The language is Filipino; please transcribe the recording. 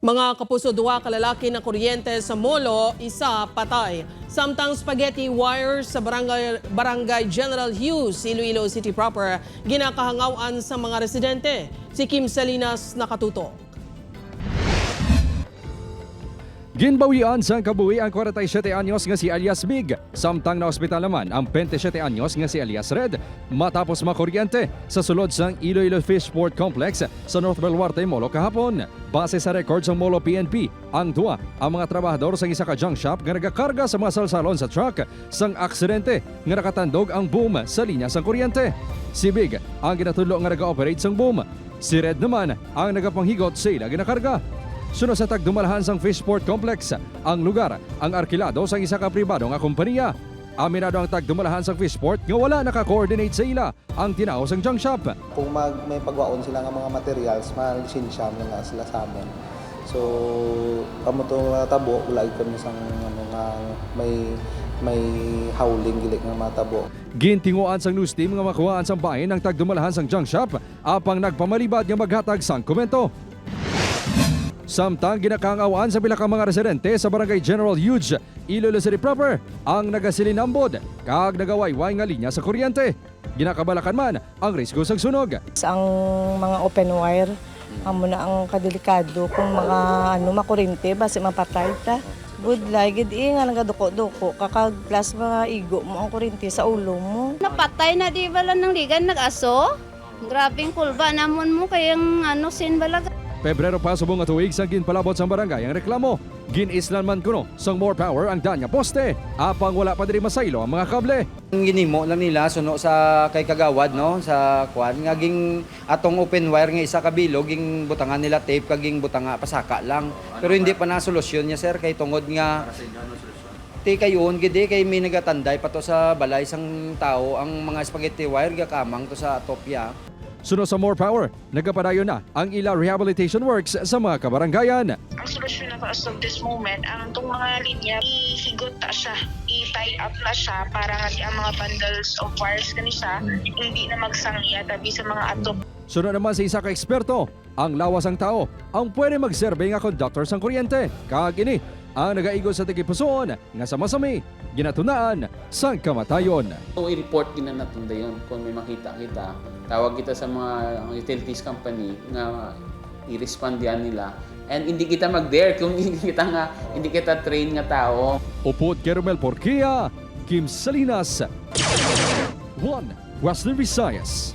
Mga kapuso, duwa kalalaki na kuryente sa Molo, isa patay. Samtang spaghetti wire sa Barangay General Hughes, Iloilo City proper, ginakahangawan sa mga residente. Si Kim Salinas nakatutok. Ginbawian sa kabuhi ang 47 anyos nga si alias Big, samtang na ospital naman ang 27 anyos nga si alias Red matapos makuryente sa sulod sang Iloilo Fishport Complex sa North Baluarte, Molo kahapon. Base sa record sa Molo PNP, ang duwa ang mga trabahador sa isa ka junk shop nga nagakarga sa mga salsalon sa truck sang aksidente nga nakatandog ang boom sa linya sang kuryente. Si Big ang ginatudlo nga naga-operate sang boom. Si Red naman ang nagapanghigot sa ila ginakarga. Sunod sa tagdumalahan sang Fishport Complex, ang lugar ang arkilado sa isa ka pribado nga kompanya. Aminado ang tagdumalahan sang Fishport nga wala naka-coordinate sa ila ang tinaw sang junk shop. Kung may pagwaon sila ng mga materials, malisin nga sila sa amin. So, kamo to tabo, wala kami sang nga may howling gilik ng mga tabo. Gintinguan sang news team nga makuhaan sang bahin ang tagdumalahan sang junk shop apang nagpamalibad nga maghatag sang komento. Samtang ginakangawaan sa bilakang mga residente sa Barangay General Hughes, Iloilo City proper, ang nagasilinambod kag nagawayway nga linya sa kuryente. Ginakabalakan man ang risgo sa sunog. Ang mga open wire, amo na ang kadelikado kung mga makurente basi mapatay ta. Good gid nga nagaduko-duko kakag plus mga igo mo ang kuryente sa ulo mo. Napatay na di bala ng ligan nag-aso? Grabing kulba namon mo kayang sin balaga. Pebrero pa subong nga tuig sang ginpalabot sang barangay ang reklamo. Ginislan man kuno sang more power ang danya poste. Apang wala pa diri masaylo ang mga kable. Ginimo lang nila suno sa kay kagawad no sa kwan nga ging atong open wire nga isa ka bilog ging butangan nila tape kaging butanga pasaka lang. Pero hindi pa na solusyon niya sir kay tungod nga ti kayon gidi kay may nagatanday pa to sa balay sang tao ang mga spaghetti wire gakamang to sa Topia. Sunod sa more power, nagapadayon na ang ila rehabilitation works sa mga kabaranggayan. Ang solusyon na as of this moment, ang itong mga linya, ihigot na siya, i-tie up na siya para nga ang mga bundles of wires kanisa hindi na magsangya tabi sa mga atop. Sunod naman sa isa ka eksperto, ang lawas ang tao ang pwede magserbe nga conductor sang kuryente. Kagini ang nagaigo sa tigipusoon nga sama-sami ginatunaan sang kamatayon. So, i-report din na natin yun kung may makita kita. Tawag kita sa mga utilities company na i-respond yan nila. And hindi kita mag-dare kung hindi kita train nga tao. Upod Kermel Porquia, Kim Salinas, 1 Western Visayas.